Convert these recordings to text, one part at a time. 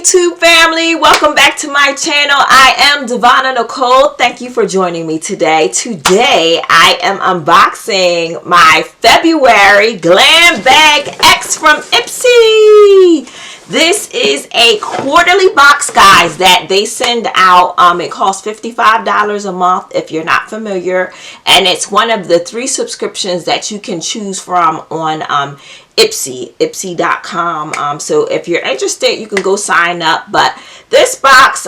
YouTube family, welcome back to my channel. I am Devonna Nicole. Thank you for joining me today. Today I am unboxing my February Glam Bag X from IPSY. This is a quarterly box, guys, that they send out. It costs $55 a month if you're not familiar, and it's one of the 3 subscriptions that you can choose from on IPSY, IPSY.com. So if you're interested, you can go sign up. But this box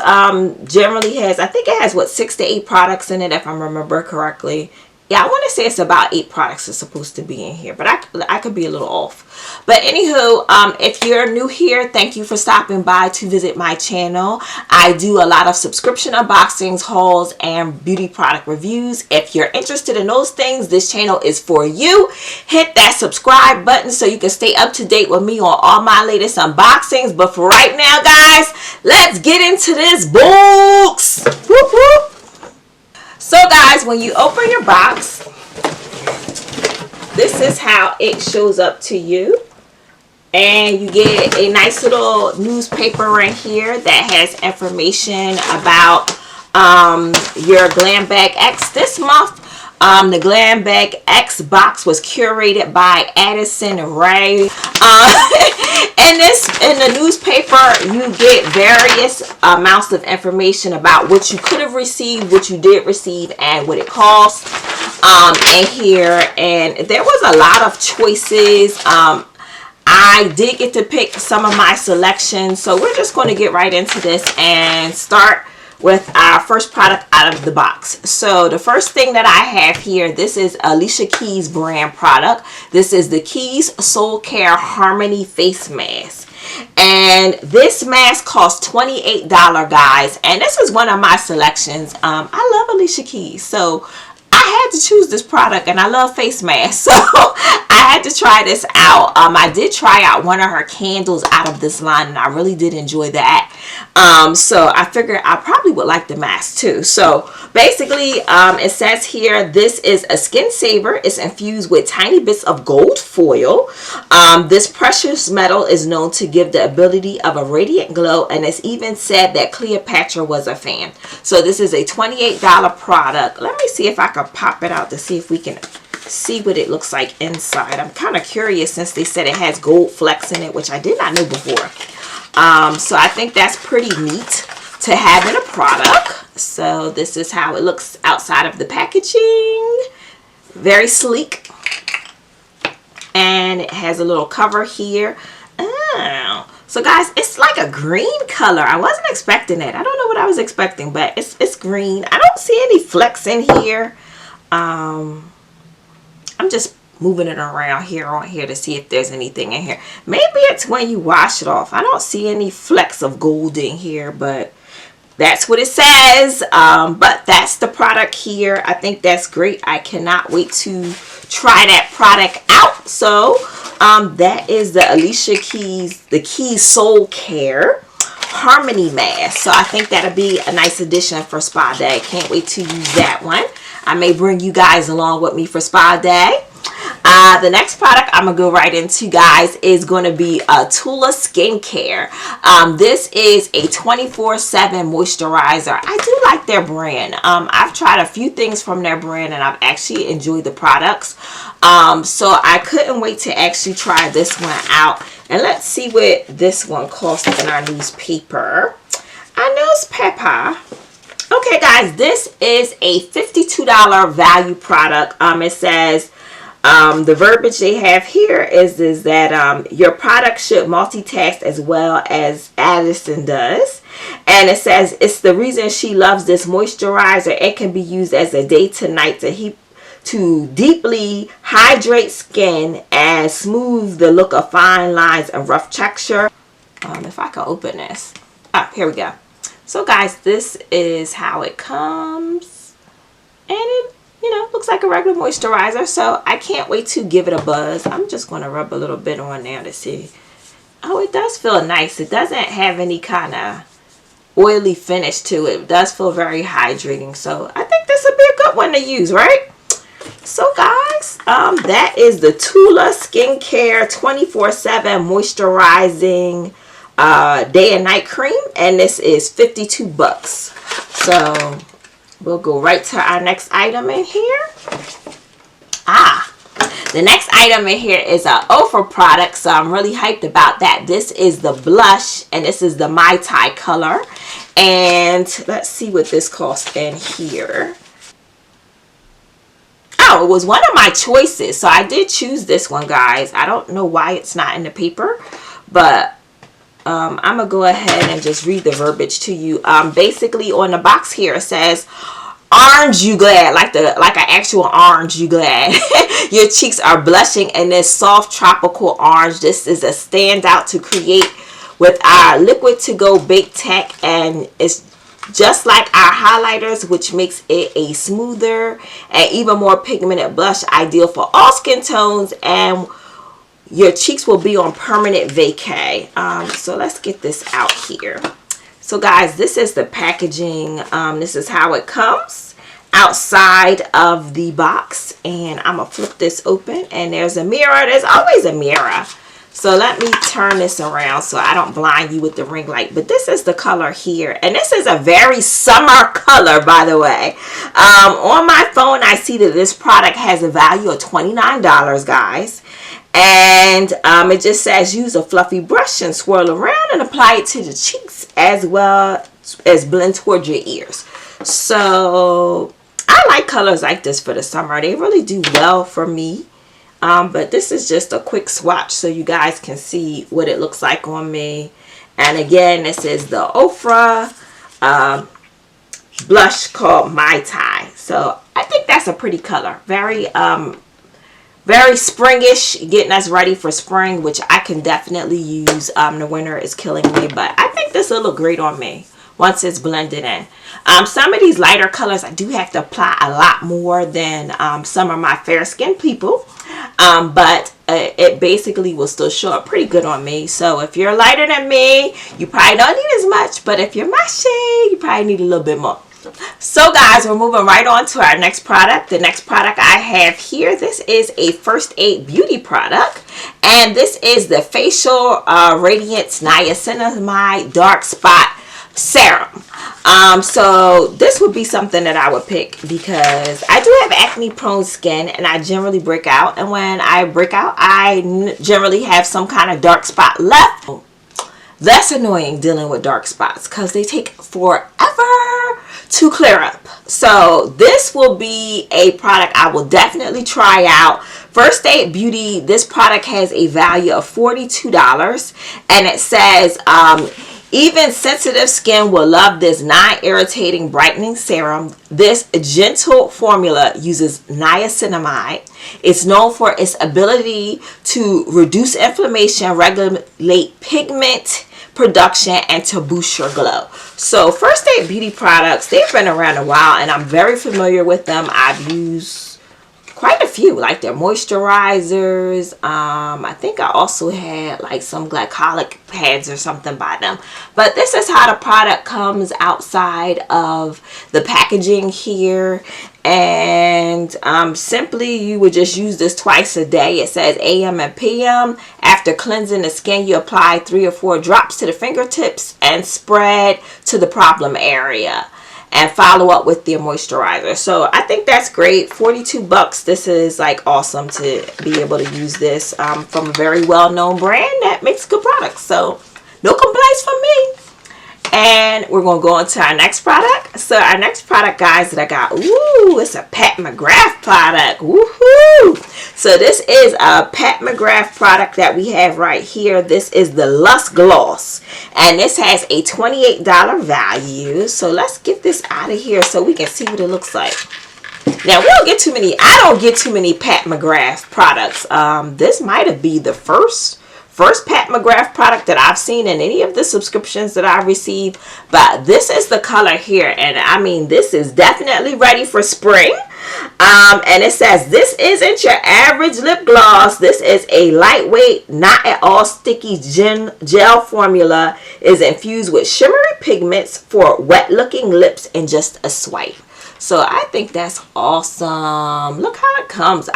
generally has, I think it has, what, 6 to 8 products in it, if I remember correctly. Yeah, I want to say it's about 8 products is supposed to be in here, but I could be a little off. But anywho, if you're new here, thank you for stopping by to visit my channel. I do a lot of subscription unboxings, hauls, and beauty product reviews. If you're interested in those things, this channel is for you. Hit that subscribe button so you can stay up to date with me on all my latest unboxings. But for right now, guys, let's get into this box. Whoop, whoop. So guys, when you open your box, this is how it shows up to you. And you get a nice little newspaper in here that has information about your Glam Bag X. This month, the Glam Bag X box was curated by Addison. In the newspaper, you get various amounts of information about what you could have received, what you did receive, and what it cost in here. And there was a lot of choices. I did get to pick some of my selections, so we're just going to get right into this and start with our first product out of the box. So the first thing that I have here, this is Alicia Keys brand product. This is the Keys Soul Care Harmony Face Mask. And this mask costs $28, guys. And this is one of my selections. I love Alicia Keys, so I had to choose this product, and I love face masks, so I had to try this out. I did try out one of her candles out of this line, and I really did enjoy that. So I figured I probably would like the mask too. So basically, it says here, this is a skin saver. It's infused with tiny bits of gold foil. This precious metal is known to give the ability of a radiant glow, and it's even said that Cleopatra was a fan. So this is a $28 product. Let me see if I can pop it out to see if we can see what it looks like inside. I'm kind of curious since they said it has gold flecks in it, which I did not know before. So I think that's pretty neat to have in a product. So this is how it looks outside of the packaging. Very sleek. And it has a little cover here. Oh. So guys, it's like a green color. I wasn't expecting it. I don't know what I was expecting, but it's green. I don't see any flecks in here. I'm just moving it around here on here to see if there's anything in here. Maybe it's when you wash it off. I don't see any flecks of gold in here, but that's what it says. But that's the product here. I think that's great. I cannot wait to try that product out. So that is the Alicia Keys, the Keys Soul Care Harmony Mask. So I think that'll be a nice addition for Spa Day. Can't wait to use that one. I may bring you guys along with me for Spa Day. The next product I'm going to go right into, guys, is going to be Tula Skincare. This is a 24/7 moisturizer. I do like their brand. I've tried a few things from their brand, and I've actually enjoyed the products. So I couldn't wait to actually try this one out. And let's see what this one costs in our newspaper. I know it's Peppa. Okay, guys, this is a $52 value product. It says, the verbiage they have here is that your product should multitask as well as Addison does. And it says it's the reason she loves this moisturizer. It can be used as a day to night to deeply hydrate skin and smooth the look of fine lines and rough texture. If I can open this. Here we go. So guys, this is how it comes. And it, looks like a regular moisturizer. So I can't wait to give it a buzz. I'm just going to rub a little bit on there to see. Oh, it does feel nice. It doesn't have any kind of oily finish to it. It does feel very hydrating. So I think this would be a good one to use, right? So guys, that is the Tula Skincare 24/7 moisturizing Day and Night Cream, and this is 52 bucks. So we'll go right to our next item in here. The next item in here is an Ofra product, so I'm really hyped about that. This is the blush, and this is the Mai Tai color. And let's see what this costs in here. Oh, it was one of my choices, so I did choose this one, guys. I don't know why it's not in the paper, but I'm going to go ahead and just read the verbiage to you. Basically, on the box here, it says, orange you glad, like an actual orange you glad. Your cheeks are blushing in this soft tropical orange. This is a standout to create with our liquid to go bake tech, and it's just like our highlighters, which makes it a smoother and even more pigmented blush, ideal for all skin tones, and your cheeks will be on permanent vacay. So let's get this out here. So guys, this is the packaging. This is how it comes outside of the box, and I'm gonna flip this open, and there's a mirror. There's always a mirror. So let me turn this around so I don't blind you with the ring light. But this is the color here, and this is a very summer color, by the way. On my phone, I see that this product has a value of $29, guys. And it just says use a fluffy brush and swirl around and apply it to the cheeks as well as blend towards your ears. So I like colors like this for the summer. They really do well for me. But this is just a quick swatch so you guys can see what it looks like on me. And again, this is the Ofra blush called Mai Tai. So I think that's a pretty color. Very springish, getting us ready for spring, which I can definitely use. The winter is killing me, but I think this will look great on me once it's blended in. Some of these lighter colors I do have to apply a lot more than some of my fair skinned people, but it basically will still show up pretty good on me. So if you're lighter than me, you probably don't need as much, but if you're my shade, you probably need a little bit more. So guys, we're moving right on to our next product. The next product I have here, this is a First Aid Beauty product, and this is the Facial Radiance Niacinamide Dark Spot Serum. So this would be something that I would pick because I do have acne prone skin, and I generally break out, and when I break out, I generally have some kind of dark spot left. That's annoying, dealing with dark spots, because they take forever to clear up. So this will be a product I will definitely try out. First Aid Beauty, this product has a value of $42, and it says even sensitive skin will love this non-irritating brightening serum. This gentle formula uses niacinamide. It's known for its ability to reduce inflammation, regulate pigment production, and to boost your glow. So First Aid Beauty products, they've been around a while, and I'm very familiar with them. I've used quite a few, like their moisturizers. I think I also had like some glycolic pads or something by them. But this is how the product comes outside of the packaging here. And simply you would just use this twice a day. It says AM and PM. After cleansing the skin, you apply 3 or 4 drops to the fingertips and spread to the problem area, and follow up with their moisturizer. So I think that's great. 42 bucks. This is like awesome to be able to use this from a very well-known brand that makes good products. So no complaints from me. And we're going to go on to our next product. So our next product, guys, that I got, ooh, it's a Pat McGrath product. Woohoo! So this is a Pat McGrath product that we have right here. This is the Lush Gloss, and this has a $28 value. So let's get this out of here so we can see what it looks like. Now, we don't get too many, I don't get too many Pat McGrath products. This might have been the first Pat McGrath product that I've seen in any of the subscriptions that I received. But this is the color here, and I mean, this is definitely ready for spring. And it says this isn't your average lip gloss. This is a lightweight, not at all sticky gel formula. Is infused with shimmery pigments for wet looking lips in just a swipe. So I think that's awesome. Look how it comes.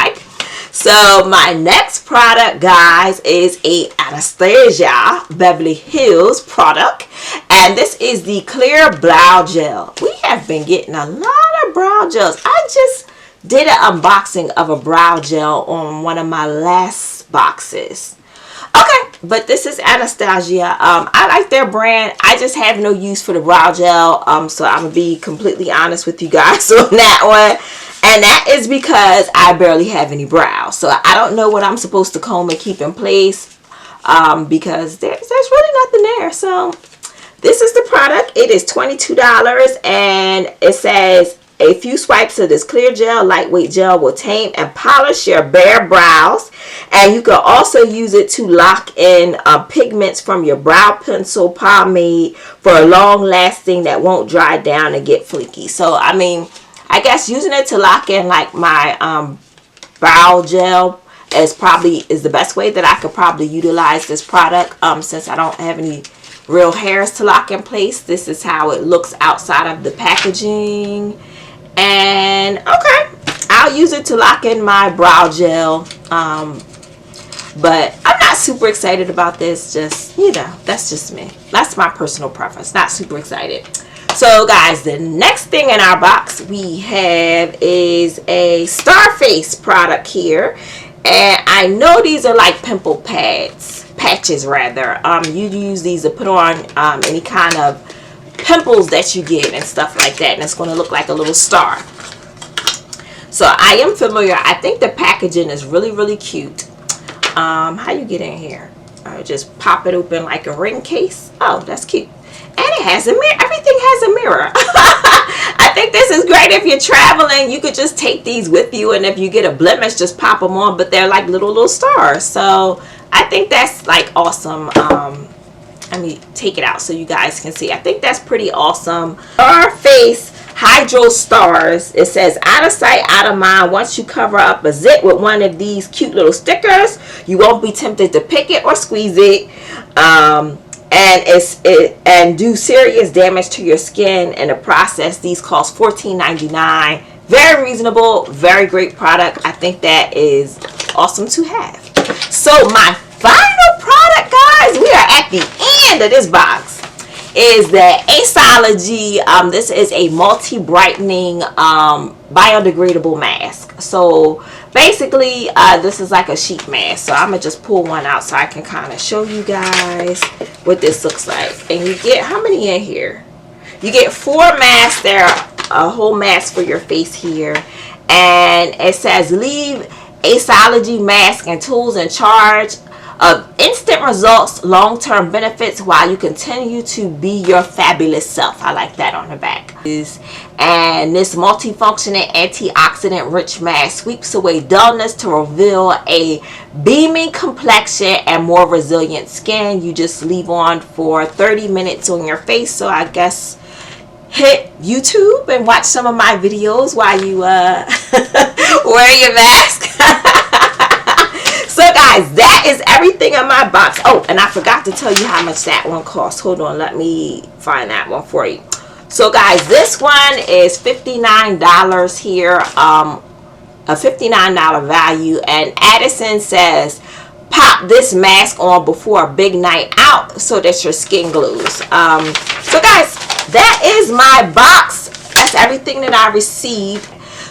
So my next product, guys, is a Anastasia Beverly Hills product, and this is the clear brow gel. We have been getting a lot of brow gels. I just did an unboxing of a brow gel on one of my last boxes. Okay, but this is Anastasia. I like their brand. I just have no use for the brow gel, so I'm gonna be completely honest with you guys on that one. And that is because I barely have any brows. So I don't know what I'm supposed to comb and keep in place, because there's really nothing there. So this is the product. It is $22, and it says a few swipes of this clear gel, lightweight gel, will tame and polish your bare brows. And you can also use it to lock in pigments from your brow pencil, pomade, for a long lasting that won't dry down and get flaky. So I mean, I guess using it to lock in like my brow gel is the best way that I could probably utilize this product, since I don't have any real hairs to lock in place. This is how it looks outside of the packaging. And okay, I'll use it to lock in my brow gel, but I'm not super excited about this. Just, you know, that's just me. That's my personal preference. Not super excited. So guys, the next thing in our box we have is a Starface product here, and I know these are like pimple patches rather. You use these to put on any kind of pimples that you get and stuff like that, and it's going to look like a little star. So I am familiar. I think the packaging is really cute. How you get in here? Just pop it open like a ring case. Oh, that's cute. And it has a mirror. Everything has a mirror. I think this is great if you're traveling. You could just take these with you, and if you get a blemish, just pop them on. But they're like little stars. So I think that's like awesome. Let me take it out so you guys can see. I think that's pretty awesome. Starface Hydro Stars. It says out of sight, out of mind. Once you cover up a zit with one of these cute little stickers, you won't be tempted to pick it or squeeze it. And do serious damage to your skin in the process. These cost $14.99. Very reasonable, very great product. I think that is awesome to have. So my final product, guys, we are at the end of this box, is the IPSY. This is a multi-brightening biodegradable mask. So basically, this is like a sheet mask. So I'm going to just pull one out so I can kind of show you guys what this looks like. And you get, how many in here? You get 4 masks. There are a whole mask for your face here. And it says, leave IPSY mask and tools in charge of instant results, long-term benefits while you continue to be your fabulous self. I like that on the back. And this multifunctional antioxidant rich mask sweeps away dullness to reveal a beaming complexion and more resilient skin. You just leave on for 30 minutes on your face. So I guess hit YouTube and watch some of my videos while you wear your mask. So guys, that is everything in my box. Oh, and I forgot to tell you how much that one costs. Hold on, let me find that one for you. So guys, this one is $59 here, a $59 value. And Addison says, pop this mask on before a big night out so that your skin glows. So guys, that is my box. That's everything that I received.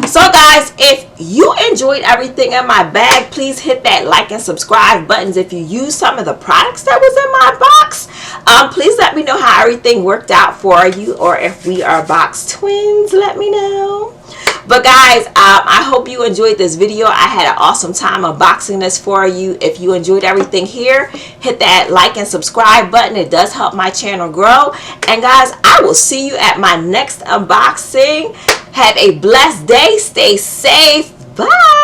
So guys, if you enjoyed everything in my bag, please hit that like and subscribe buttons. If you use some of the products that was in my box, please let me know how everything worked out for you, or if we are box twins, let me know. But guys, I hope you enjoyed this video. I had an awesome time unboxing this for you. If you enjoyed everything here, hit that like and subscribe button. It does help my channel grow. And guys, I will see you at my next unboxing. Have a blessed day. Stay safe. Bye.